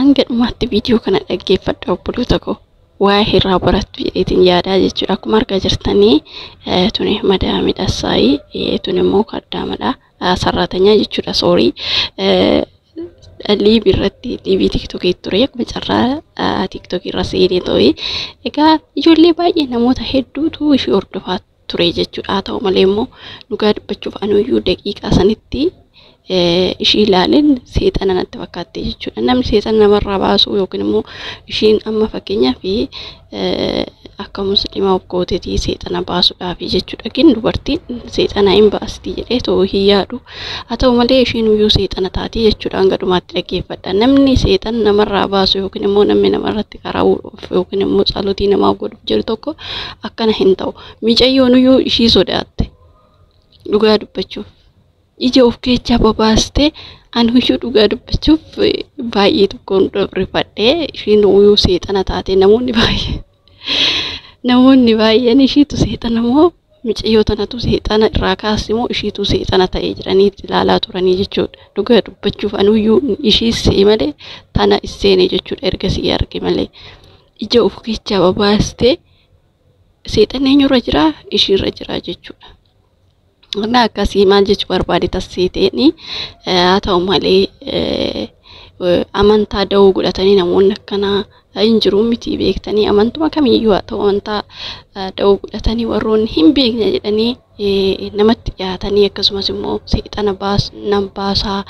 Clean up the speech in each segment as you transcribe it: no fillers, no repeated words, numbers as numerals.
hanga dhumaatti viidiyoo kana dhaggeeffadha obboloota koo. Waa hirraa barattu jedheetiin yaadaa jechuudha. Akkuma argaa jirtanii tuni madaa midhasaayii tuni immoo kaddaamadha. Sarratanyaa jechuudha soorii. Liiv irratti liivii tiktokii ture akkuma carraa tiktokii irra seenee ta'e. Egaa ijoollee baay'ee namoota hedduutu ishee hordofaa ture jechuudha. Haa ta'u malee immoo dhugaa dubbachuuf anuyyuu daqiiqaa sanitti ishii ilaaleen seexana natti fakkaatte jechuudha. Namni seexana namarraa baasu yookiin immoo ishiin amma fakkeenyaaf akka musliimaa of gooteetii seexana baasuudhaaf jechuudha. Kin dubartiin seexana hin baasti jedhee too hin yaadu. Haa ta'u malee ishiin iyyuu seexana taati jechuudha. Hanga dhumaatti dhaggeeffadha. Namni seexana namarraa baasu yookiin immoo namni namarratti karaa yookiin immoo caalootii namaa godhuuf jiru tokko akkana hin ta'u. Miicayyoon iyyuu ishii sodaatte. Dhugaa dubbachuuf. Ija of keessaa babaaste anuyyuu dhugaa dubbachuuf baay'ee tokkoon rifadhee ishiin iyyuu seexana taate namoonni baay'een ishiitu seexana moo micayyoo tanatu seexana irraa kaasimoo ishiitu seexana ta'ee jiranii ilaalaa turanii jechuudha. Dhugaa dubbachuuf anuyyuu ishiis malee tana isseene jechuudha ergasii arge malee. Ija of keessaa babaaste seexanni eenyurra jira ishiirra jira jechuudha. Warna akkasii maal jechuu barbaade tasseeteeni haa ta'u malee amantaa da'oo godhatanii namoonni akkanaa hin jiru miti beektanii amantuma kamiyyuu haa ta'u amantaa da'oo godhatanii warroonni hin beekne jedhanii namatti dhiyaatanii akkasumas immoo seexana nan baasaa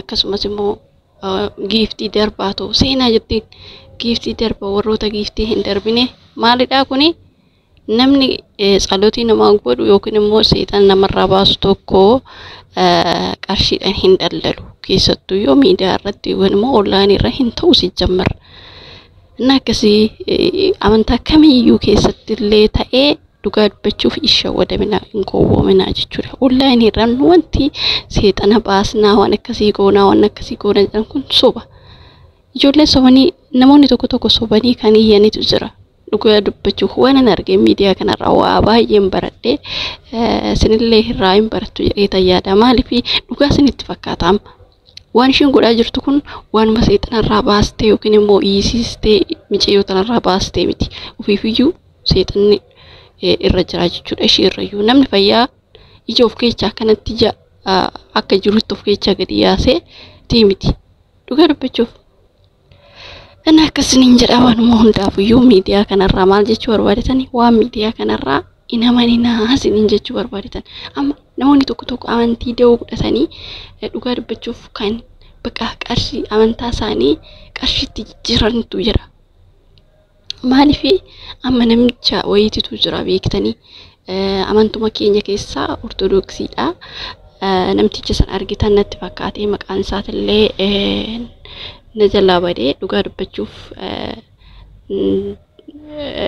akkasumas immoo giiftii darbaa ta'u seenaa jettiin giiftii darba warroota giiftii hin darbine maalidhaa kuni namni caalootii namaa godhu yookiin immoo seexana namarraa baasu tokko qarshiidhaan hin daldalu. Keessattuu yoo miidiyaa irratti yookiin immoo onlaayinii irra hin ta'u si jammar. Inni akkasii amantaa kamiyyuu keessatti illee ta'ee dhugaa dubbachuuf isha wadamina hin gowwoomina jechuudha. Onlaayinii irraan wanti seexana baasnaa waan akkasii goonaa waan akkasii goona jedhan kun soba. Ijoollee sobanii namoonni tokko sobanii kan iyyanitu jira. Dhugaa dubbachuuf waan argee miidiyaa kanarraa waa baay'een baradhee sinillee irraa hin barattu jedhee tayyaadha. Maaliif dhugaa sinitti fakkaata amma. Waan ishiin godhaa jirtu kun waan seexanarraa baastee yookiin immoo hiisistee micayyoo tanarraa baastee miti. Ofiifiyyuu seexanni irra jira jechuudha ishee irrayyuu. Namni fayyaa ija of keessaa kanatti akka jirutti of keessaa gadi yaasee miti. Dhugaa dubbachuuf. Ana akkasiniin jedha waanuma hundaafiyyuu miidiyaa kanarraa maal jechuu barbaadatan waan miidiyaa kanarraa hin amaninaa isiniin jechuu barbaadatan. Amma namoonni tokko amantii da'oo godhatanii dhugaa dubbachuuf kan bakka qarshii amantaa isaanii qarshiitti jijjiirantu jira. Maaliif amma namicha wayitiitu jira beektanii amantuma keenya keessaa ortodoksiidha. Namticha san argitan natti fakkaatee maqaan isaatillee najalaa badee dhugaa dubbachuuf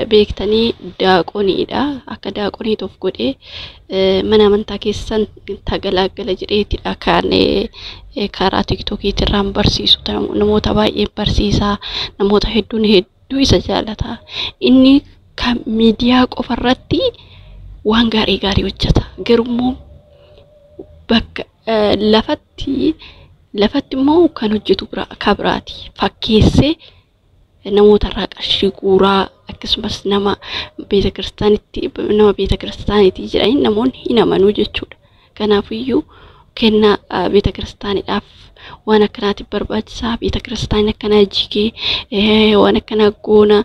beektanii daaqoniidha. Akka daaqoniitu of godhee mana amantaa keessan tagalaagala jedheetidha kan karaa tiktokiitirraan barsiisu namoota baay'ee barsiisaa namoota hedduu isa jaallata. Inni kan miidiyaa qofarratti waan gaarii hojjeta. Garuu bakka lafatti immoo kan hojjetu kabiraati. Fakkeessee namoota irraa qarshii guuraa akkasumas nama beeta kiristaaniitii jedhanii namoonni hin amanuu jechuudha. Kanaafiyyuu kennaa beeta kiristaaniidhaaf waan akkanaatiif barbaachisaa beeta kiristaanii akkanaa jigee waan akkanaa goona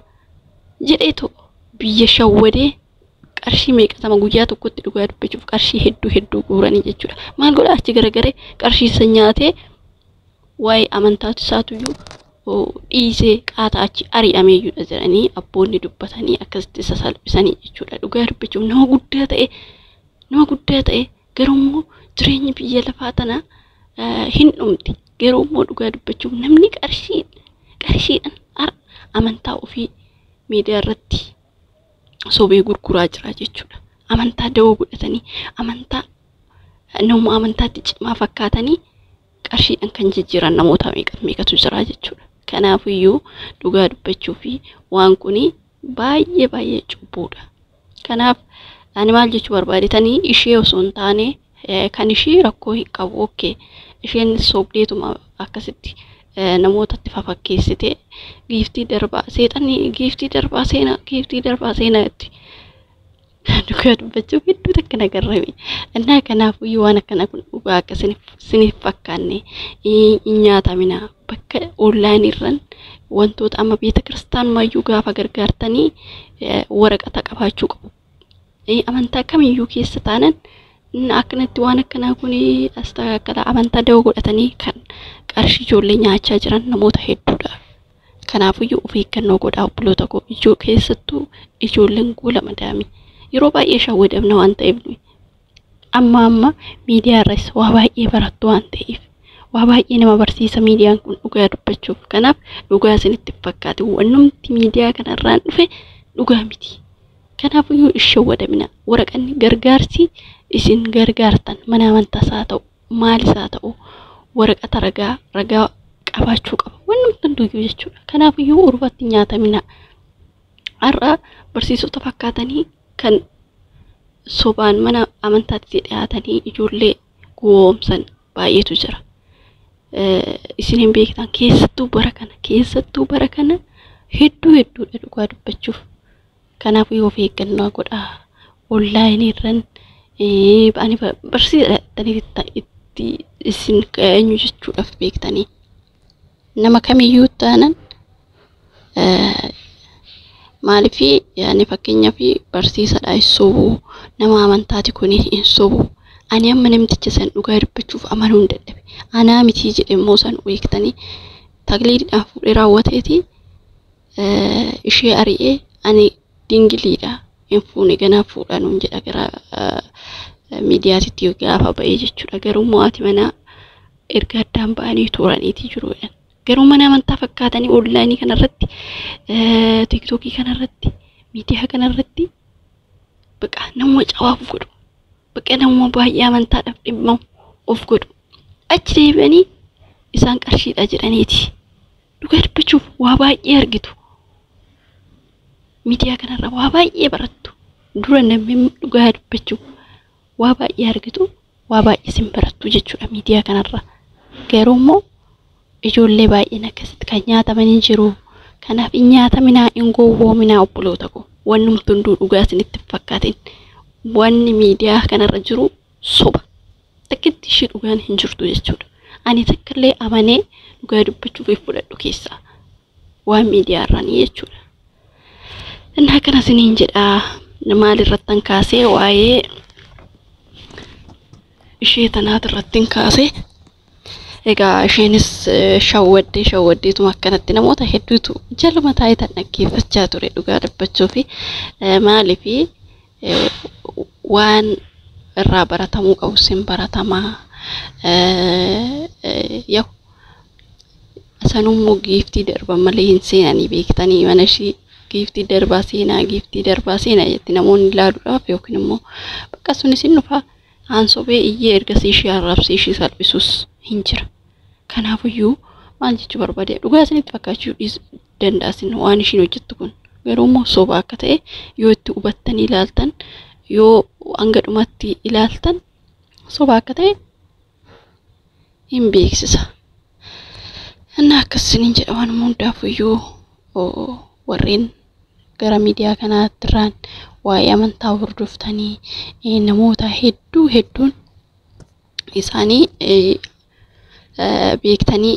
jedheetu biyya shawwadee qarshii meeqatama guyyaa tokkotti dhugaa dubbachuuf qarshii hedduu guuranii jechuudha. Maal godha achi garagaree qarshii isa nyaatee waa'ee amantaatu isaatuyyuu dhiisee qaataa achi ari'ameeyyuudha jedhanii abboonni dubbatanii akkasitti isa salphisanii jechuudha. Dhugaa dubbachuuf nama guddaa ta'e garuu jireenyi biyya lafaa tana hin dhumti. Garuu dhugaa dubbachuuf namni qarshiidhaan amantaa ofii miidiyaa irratti sobee gurguraa jira jechuudha. Amantaa da'oo godhatanii amantaatti cimaa fakkaatanii qarshiidhaan kan jijjiiran namoota meeqatu jira jechuudha. Kanaafiyyuu dhugaa dubbachuuf waan kuni baay'ee cubbuudha. Kanaaf ani maal jechuu barbaadetanii ishee osoo hin taane kan ishee rakkoo hin qabu isheen sobdeetuma akkasitti namootatti fafakkeessite giiftii darbaa seexanni giiftii darbaa seenaatti dhugaa dubbachuuf hedduu takka nagarrame innaa kanaafuu waan akkana kun dhugaa akka sinif fakkaanne nyaatamina bakka online irran wantoota amma beeta kristaan maayyuu gaafa gargaartanii waraqata qabaachuu qabu amantaa kamiyyuu keessa taanan akkanatti waan akkanaa kun astaqala amantaa da'oo godhatanii kan qarshii ijoollee nyaachaa jiran namoota hedduudha. Kanaafuu of eeggannoo godhaa obboloota koo keessattuu ijoolleen gola madaami yeroo baay'ee shawwadamna waan ta'eef amma miidiyaa irratti waa baay'ee barattu waan ta'eef waa baay'ee nama barsiisa miidiyaan kun dhugaa dubbachuuf kanaaf dhugaa isinitti fakkaate wannumti miidiyaa kanarraan dhufe dhugaa miti. Kanaafuu shawwadamina waraqanni gargaarsi isin gargaartan mana amantaa isaa ta'u maal isaa ta'u waraqata ragaa qabaachuu qaba wannumti hunduu jechuudha. Kanaafuu urfatti nyaatamina har'a barsiisota fakkaatanii kan sobaan mana amantaatti dhiyaatanii ijoollee goomsan baay'eetu jira. Isin hin beektan keessattuu bara kana hedduudha dhugaa dubbachuuf. Kanaafuu of eeggannoo godhaa online irran ani barsiisaa itti isin eenyu jechuudhaaf beektanii nama kamiyyuu taanan maaliif yaani fakkeenyaaf barsiisaadha isobuu nama amantaati kun hin sobu ani amma namticha san dhugaa dubbachuuf amanuu hin dadhabe anaa miti jedhemoo san beektanii tagliidhaan fuudhee raawwateeti ishee ari'ee ani dingiliidha hin fuune ganaa fuudhanuun jedha gara miidiyaatitti gaafa ba'ee jechuudha. Garuu mo'aati mana erga addaan ba'anii turaniiti jiru. Garuu mana amantaa fakkaatanii online kanarratti tiktokii kanarratti miidiyaa kanarratti baqa nama cawaaf godhu baqa nama baay'ee amantaadhaaf dhimma of godhu achi deebi'anii isaan qarshiidha jedhaniiti dhugaa dubbachuuf waa baay'ee argitu. Miidiyaa kanarra waa baay'ee barattu dura namni dhugaa dubbachuuf waa baay'ee argitu waa baay'ee sin barattu jechuudha miidiyaa kanarra. Garuu immoo ijoollee baay'een akkasitti kan nyaatamanii jiru. Kanaaf nyaataminaa hin gowwoominaa obboloota koo wannumti hunduu dhugaa isinitti fakkaatin wanni miidiyaa kanarra jiru soba takkitti ishee dhugaan hin jirtu jechuudha. Ani takkallee amanee dhugaa dubbachuuf fudhadhu keessaa waan miidiyaa irraanii jechuudha. Innaa kana isiniin jedhaa maal irrattan kaasee waa'ee ishee tanaat irrattin kaasee egaa isheenis shawwaddeetuma akkanatti namoota hedduutu jaluma taa'ee tan dhaggeeffachaa ture dhugaa dubbachuu fi maaliif waan irraa baratamuu qabu sin baratamaa yoo sanummoo giiftii darban malee hin seenanii beektanii mana ishii giiftii darbaa seenaa jetti namoonni ilaaluudhaaf yookiin immoo bakka sunis hin dhufa aansobee iyyee ergasii ishee arrabsee ishee salphisuus hin jira. Kanaafuu maal jechuu barbaade dhugaa isinitti fakkaachuu danda'asin waan ishiin hojjettu kun garuu immoo soba akka ta'e yoo itti hubattanii ilaaltan yoo hanga dhumatti ilaaltan soba akka ta'e hin beeksisa. Innaa akkasiniin jedha waan hundaafuu warreen gara miidiyaa kanaatti irraan waa'ee amantaa hordoftanii namoota hedduun isaanii beektanii